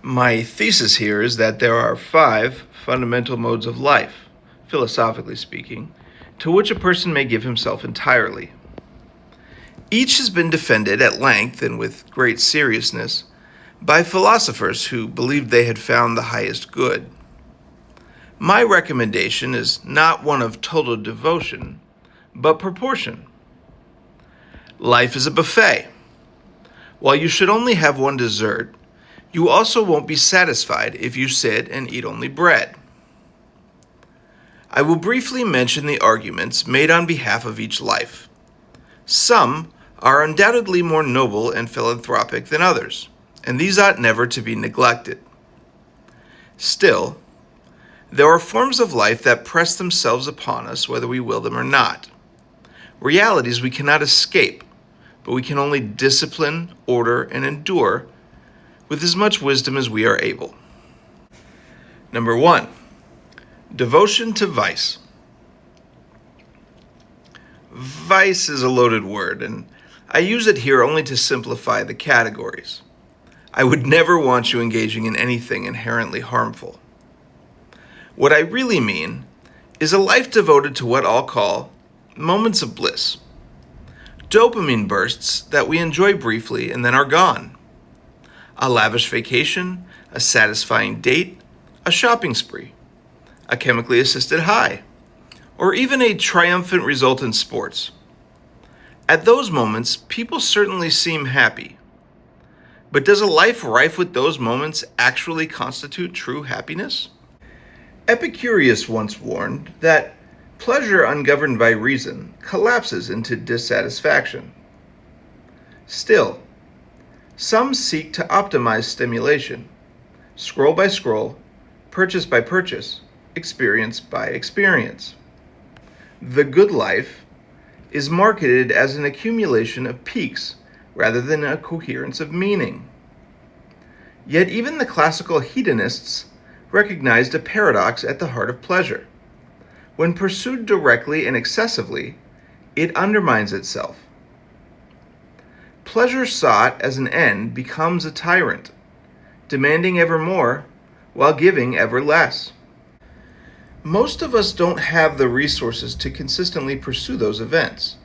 My thesis here is that there are 5 fundamental modes of life, philosophically speaking, to which a person may give himself entirely. Each has been defended at length and with great seriousness by philosophers who believed they had found the highest good. My recommendation is not one of total devotion, but proportion. Life is a buffet. While you should only have one dessert, you also won't be satisfied if you sit and eat only bread. I will briefly mention the arguments made on behalf of each life. Some are undoubtedly more noble and philanthropic than others, and these ought never to be neglected. Still, there are forms of life that press themselves upon us whether we will them or not. Realities we cannot escape, but we can only discipline, order, and endure with as much wisdom as we are able. Number 1, devotion to vice. Vice is a loaded word, and I use it here only to simplify the categories. I would never want you engaging in anything inherently harmful. What I really mean is a life devoted to what I'll call moments of bliss. Dopamine bursts that we enjoy briefly and then are gone. A lavish vacation, a satisfying date, a shopping spree, a chemically assisted high, or even a triumphant result in sports. At those moments, people certainly seem happy. But does a life rife with those moments actually constitute true happiness? Epicurus once warned that pleasure ungoverned by reason collapses into dissatisfaction. Still, some seek to optimize stimulation, scroll by scroll, purchase by purchase, experience by experience. The good life is marketed as an accumulation of peaks rather than a coherence of meaning. Yet even the classical hedonists recognized a paradox at the heart of pleasure. When pursued directly and excessively, it undermines itself. Pleasure sought as an end becomes a tyrant, demanding ever more while giving ever less. Most of us don't have the resources to consistently pursue those events,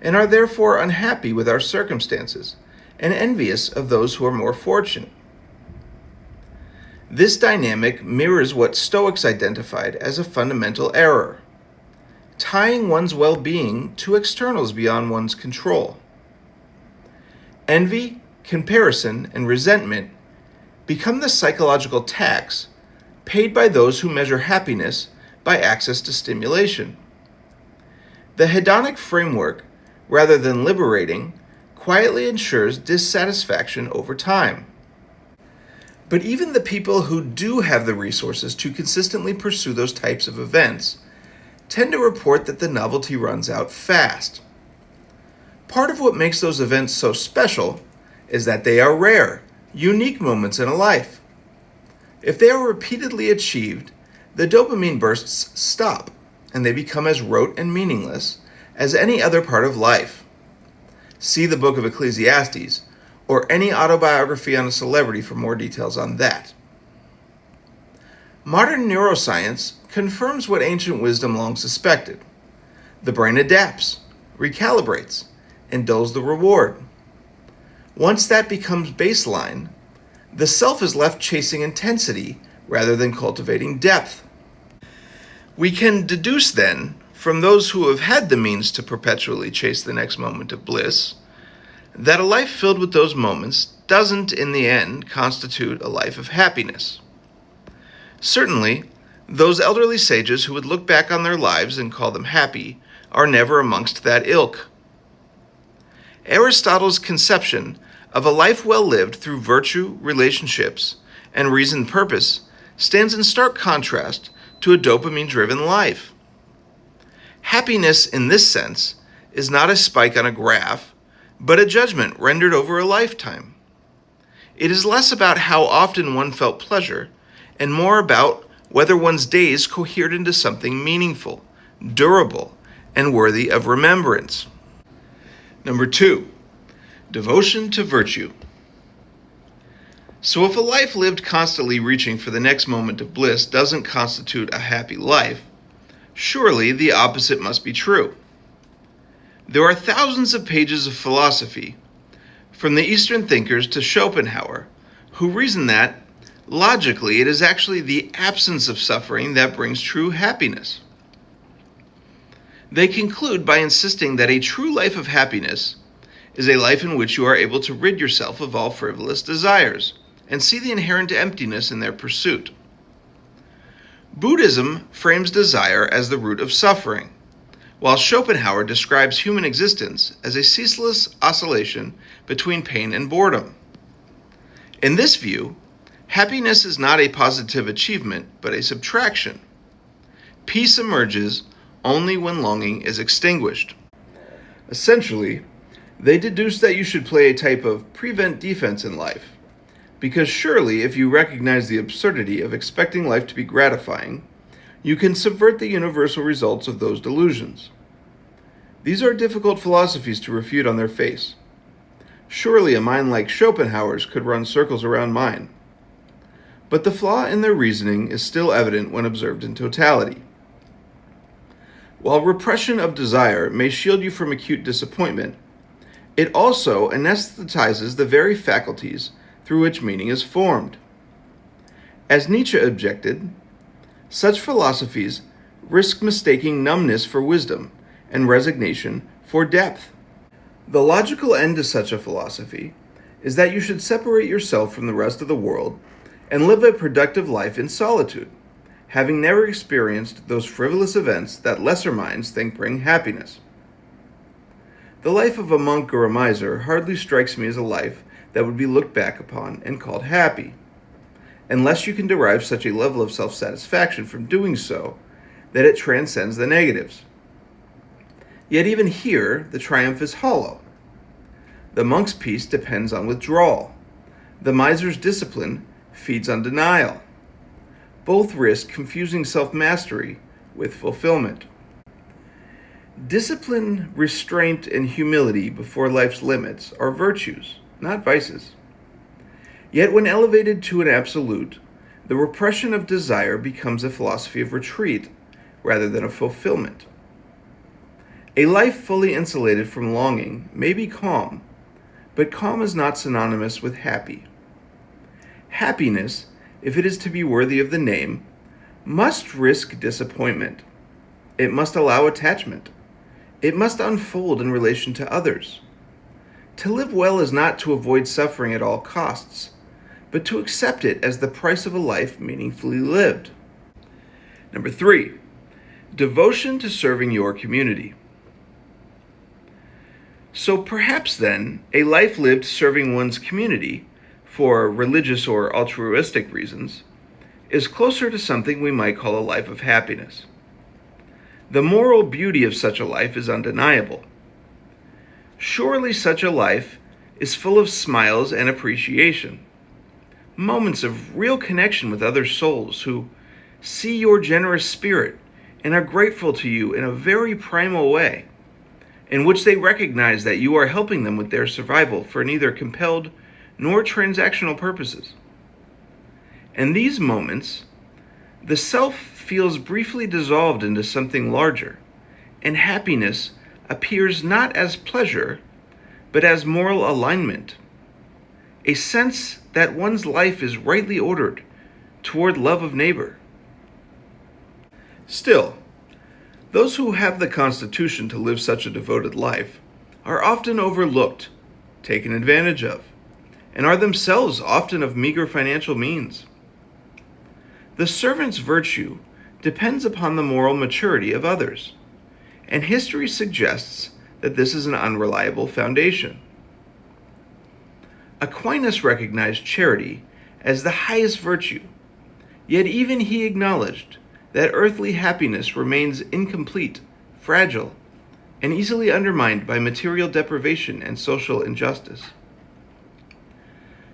and are therefore unhappy with our circumstances and envious of those who are more fortunate. This dynamic mirrors what Stoics identified as a fundamental error, tying one's well-being to externals beyond one's control. Envy, comparison, and resentment become the psychological tax paid by those who measure happiness by access to stimulation. The hedonic framework, rather than liberating, quietly ensures dissatisfaction over time. But even the people who do have the resources to consistently pursue those types of events tend to report that the novelty runs out fast. Part of what makes those events so special is that they are rare, unique moments in a life. If they are repeatedly achieved, the dopamine bursts stop, and they become as rote and meaningless as any other part of life. See the book of Ecclesiastes, or any autobiography on a celebrity for more details on that. Modern neuroscience confirms what ancient wisdom long suspected. The brain adapts, recalibrates, and dulls the reward. Once that becomes baseline, the self is left chasing intensity rather than cultivating depth. We can deduce then, from those who have had the means to perpetually chase the next moment of bliss, that a life filled with those moments doesn't, in the end, constitute a life of happiness. Certainly, those elderly sages who would look back on their lives and call them happy are never amongst that ilk. Aristotle's conception of a life well lived through virtue, relationships, and reasoned purpose stands in stark contrast to a dopamine-driven life. Happiness, in this sense, is not a spike on a graph, but a judgment rendered over a lifetime. It is less about how often one felt pleasure, and more about whether one's days cohered into something meaningful, durable, and worthy of remembrance. Number 2, devotion to virtue. So if a life lived constantly reaching for the next moment of bliss doesn't constitute a happy life, surely the opposite must be true. There are thousands of pages of philosophy, from the Eastern thinkers to Schopenhauer, who reason that, logically, it is actually the absence of suffering that brings true happiness. They conclude by insisting that a true life of happiness is a life in which you are able to rid yourself of all frivolous desires and see the inherent emptiness in their pursuit. Buddhism frames desire as the root of suffering, while Schopenhauer describes human existence as a ceaseless oscillation between pain and boredom. In this view, happiness is not a positive achievement, but a subtraction. Peace emerges only when longing is extinguished. Essentially, they deduce that you should play a type of prevent-defense in life, because surely if you recognize the absurdity of expecting life to be gratifying, you can subvert the universal results of those delusions. These are difficult philosophies to refute on their face. Surely a mind like Schopenhauer's could run circles around mine. But the flaw in their reasoning is still evident when observed in totality. While repression of desire may shield you from acute disappointment, it also anesthetizes the very faculties through which meaning is formed. As Nietzsche objected, such philosophies risk mistaking numbness for wisdom and resignation for depth. The logical end to such a philosophy is that you should separate yourself from the rest of the world and live a productive life in solitude, having never experienced those frivolous events that lesser minds think bring happiness. The life of a monk or a miser hardly strikes me as a life that would be looked back upon and called happy, unless you can derive such a level of self-satisfaction from doing so that it transcends the negatives. Yet even here, the triumph is hollow. The monk's peace depends on withdrawal. The miser's discipline feeds on denial. Both risk confusing self-mastery with fulfillment. Discipline, restraint, and humility before life's limits are virtues, not vices. Yet when elevated to an absolute, the repression of desire becomes a philosophy of retreat rather than of fulfillment. A life fully insulated from longing may be calm, but calm is not synonymous with happy. Happiness, if it is to be worthy of the name, must risk disappointment. It must allow attachment. It must unfold in relation to others. To live well is not to avoid suffering at all costs, but to accept it as the price of a life meaningfully lived. Number 3, devotion to serving your community. So perhaps then, a life lived serving one's community, for religious or altruistic reasons, is closer to something we might call a life of happiness. The moral beauty of such a life is undeniable. Surely such a life is full of smiles and appreciation, moments of real connection with other souls who see your generous spirit and are grateful to you in a very primal way, in which they recognize that you are helping them with their survival for neither compelled nor transactional purposes. In these moments, the self feels briefly dissolved into something larger, and happiness appears not as pleasure, but as moral alignment, a sense that one's life is rightly ordered toward love of neighbor. Still, those who have the constitution to live such a devoted life are often overlooked, taken advantage of, and are themselves often of meager financial means. The servant's virtue depends upon the moral maturity of others, and history suggests that this is an unreliable foundation. Aquinas recognized charity as the highest virtue, yet even he acknowledged that earthly happiness remains incomplete, fragile, and easily undermined by material deprivation and social injustice.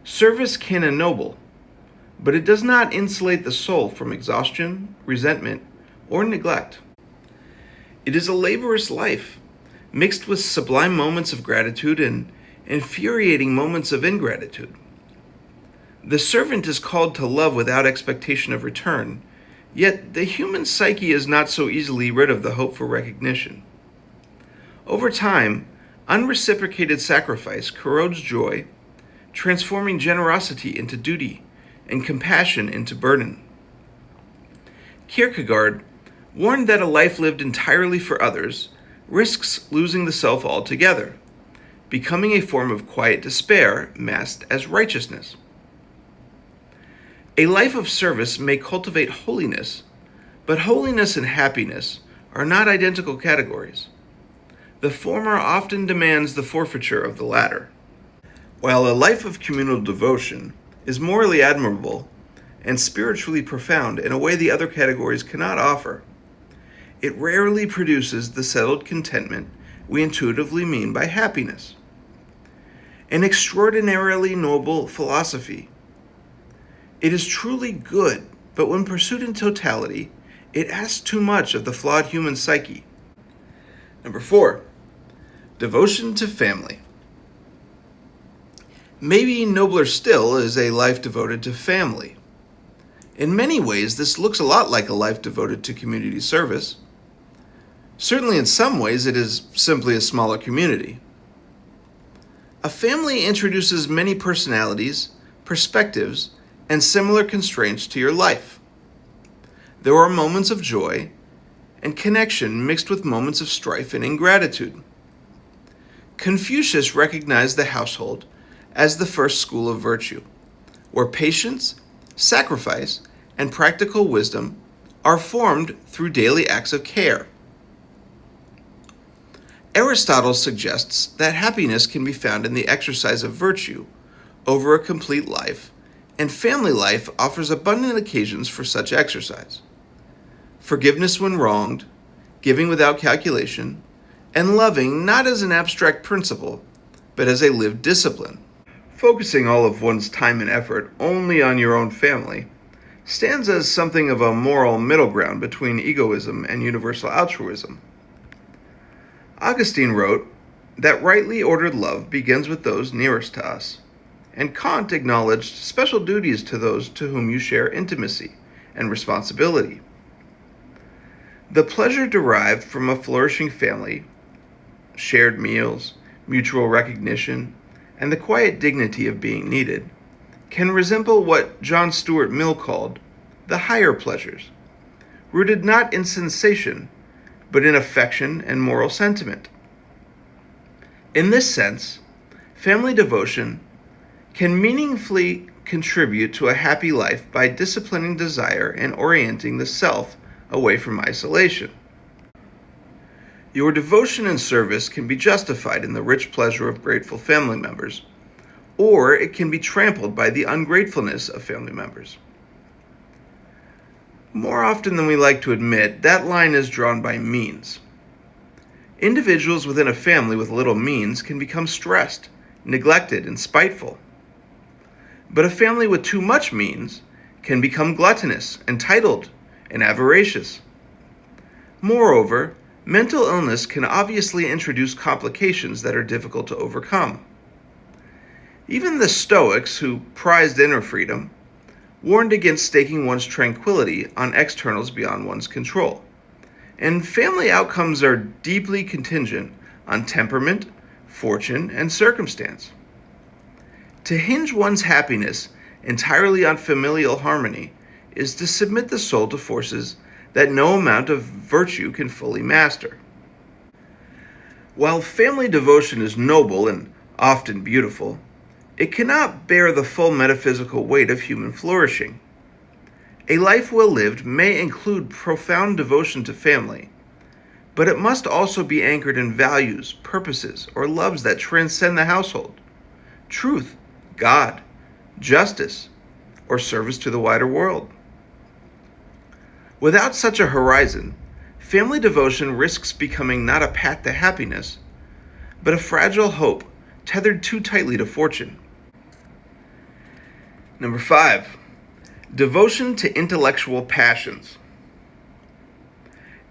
Service can ennoble, but it does not insulate the soul from exhaustion, resentment, or neglect. It is a laborious life, mixed with sublime moments of gratitude and infuriating moments of ingratitude. The servant is called to love without expectation of return, yet the human psyche is not so easily rid of the hope for recognition. Over time, unreciprocated sacrifice corrodes joy, transforming generosity into duty and compassion into burden. Kierkegaard warned that a life lived entirely for others risks losing the self altogether, becoming a form of quiet despair masked as righteousness. A life of service may cultivate holiness, but holiness and happiness are not identical categories. The former often demands the forfeiture of the latter. While a life of communal devotion is morally admirable and spiritually profound in a way the other categories cannot offer, it rarely produces the settled contentment we intuitively mean by happiness. An extraordinarily noble philosophy. It is truly good, but when pursued in totality, it asks too much of the flawed human psyche. Number 4, devotion to family. Maybe nobler still is a life devoted to family. In many ways, this looks a lot like a life devoted to community service. Certainly in some ways, it is simply a smaller community. A family introduces many personalities, perspectives, and similar constraints to your life. There are moments of joy and connection mixed with moments of strife and ingratitude. Confucius recognized the household as the first school of virtue, where patience, sacrifice, and practical wisdom are formed through daily acts of care. Aristotle suggests that happiness can be found in the exercise of virtue over a complete life, and family life offers abundant occasions for such exercise. Forgiveness when wronged, giving without calculation, and loving not as an abstract principle, but as a lived discipline. Focusing all of one's time and effort only on your own family stands as something of a moral middle ground between egoism and universal altruism. Augustine wrote that rightly ordered love begins with those nearest to us, and Kant acknowledged special duties to those to whom you share intimacy and responsibility. The pleasure derived from a flourishing family, shared meals, mutual recognition, and the quiet dignity of being needed, can resemble what John Stuart Mill called the higher pleasures, rooted not in sensation, but in affection and moral sentiment. In this sense, family devotion can meaningfully contribute to a happy life by disciplining desire and orienting the self away from isolation. Your devotion and service can be justified in the rich pleasure of grateful family members, or it can be trampled by the ungratefulness of family members. More often than we like to admit, that line is drawn by means. Individuals within a family with little means can become stressed, neglected, and spiteful. But a family with too much means can become gluttonous, entitled, and avaricious. Moreover, mental illness can obviously introduce complications that are difficult to overcome. Even the Stoics, who prized inner freedom, warned against staking one's tranquility on externals beyond one's control. And family outcomes are deeply contingent on temperament, fortune, and circumstance. To hinge one's happiness entirely on familial harmony is to submit the soul to forces that no amount of virtue can fully master. While family devotion is noble and often beautiful, it cannot bear the full metaphysical weight of human flourishing. A life well lived may include profound devotion to family, but it must also be anchored in values, purposes, or loves that transcend the household: truth, God, justice, or service to the wider world. Without such a horizon, family devotion risks becoming not a path to happiness, but a fragile hope tethered too tightly to fortune. Number 5, devotion to intellectual passions.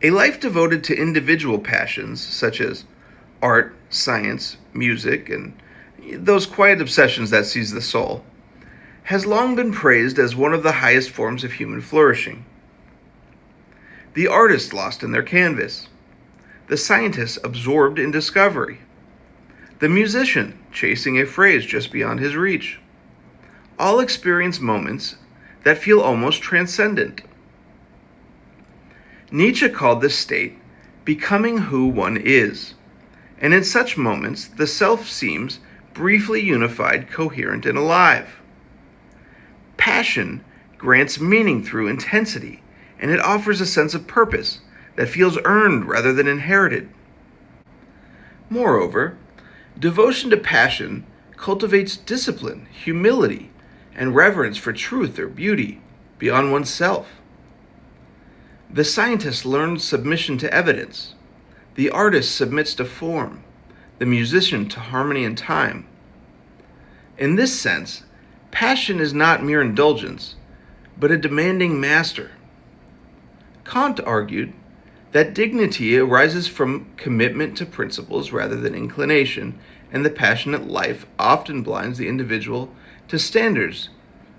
A life devoted to individual passions, such as art, science, music, and those quiet obsessions that seize the soul, has long been praised as one of the highest forms of human flourishing. The artist lost in their canvas, the scientist absorbed in discovery, the musician chasing a phrase just beyond his reach, all experience moments that feel almost transcendent. Nietzsche called this state becoming who one is, and in such moments the self seems briefly unified, coherent, and alive. Passion grants meaning through intensity, and it offers a sense of purpose that feels earned rather than inherited. Moreover, devotion to passion cultivates discipline, humility, and reverence for truth or beauty beyond oneself. The scientist learns submission to evidence. The artist submits to form, the musician to harmony and time. In this sense, passion is not mere indulgence, but a demanding master. Kant argued that dignity arises from commitment to principles rather than inclination, and the passionate life often blinds the individual to standards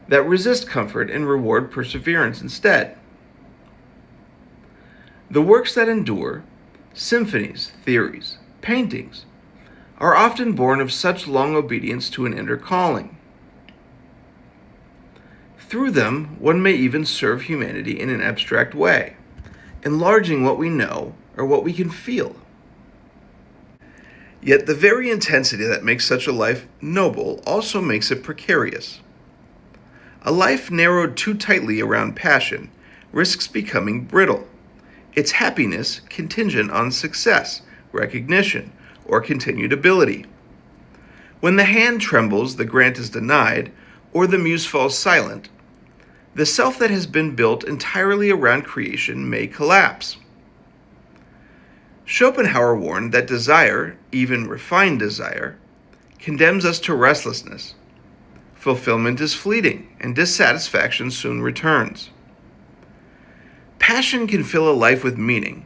that resist comfort and reward perseverance instead. The works that endure, symphonies, theories, paintings, are often born of such long obedience to an inner calling. Through them, one may even serve humanity in an abstract way, enlarging what we know or what we can feel. Yet the very intensity that makes such a life noble also makes it precarious. A life narrowed too tightly around passion risks becoming brittle, its happiness contingent on success, recognition, or continued ability. When the hand trembles, the grant is denied, or the muse falls silent, the self that has been built entirely around creation may collapse. Schopenhauer warned that desire, even refined desire, condemns us to restlessness. Fulfillment is fleeting, and dissatisfaction soon returns. Passion can fill a life with meaning,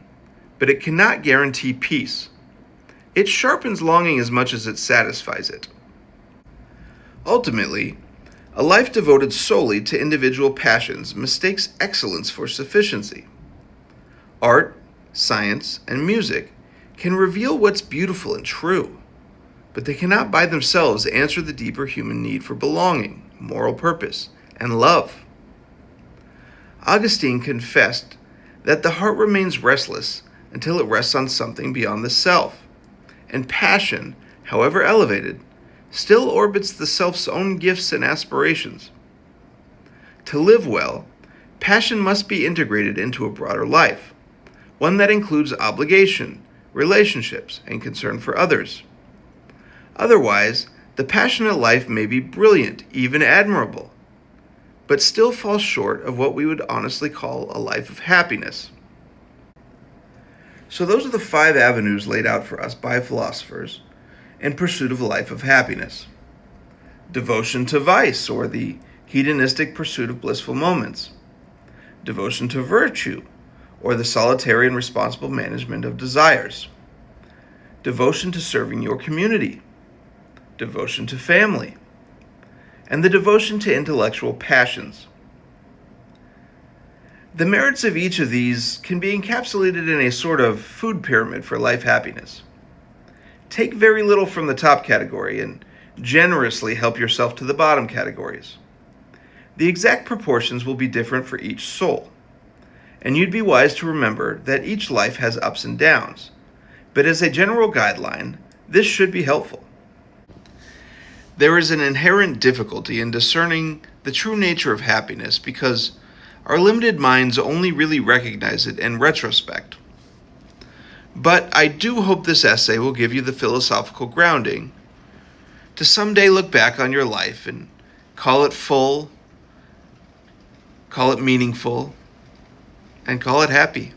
but it cannot guarantee peace. It sharpens longing as much as it satisfies it. Ultimately, a life devoted solely to individual passions mistakes excellence for sufficiency. Art, science, and music can reveal what's beautiful and true, but they cannot by themselves answer the deeper human need for belonging, moral purpose, and love. Augustine confessed that the heart remains restless until it rests on something beyond the self, and passion, however elevated, still orbits the self's own gifts and aspirations. To live well, passion must be integrated into a broader life, one that includes obligation, relationships, and concern for others. Otherwise, the passionate life may be brilliant, even admirable, but still falls short of what we would honestly call a life of happiness. So those are the 5 avenues laid out for us by philosophers in pursuit of a life of happiness. Devotion to vice, or the hedonistic pursuit of blissful moments. Devotion to virtue, or the solitary and responsible management of desires. Devotion to serving your community. Devotion to family. And the devotion to intellectual passions. The merits of each of these can be encapsulated in a sort of food pyramid for life happiness. Take very little from the top category and generously help yourself to the bottom categories. The exact proportions will be different for each soul, and you'd be wise to remember that each life has ups and downs, but as a general guideline, this should be helpful. There is an inherent difficulty in discerning the true nature of happiness because our limited minds only really recognize it in retrospect. But I do hope this essay will give you the philosophical grounding to someday look back on your life and call it full, call it meaningful, and call it happy.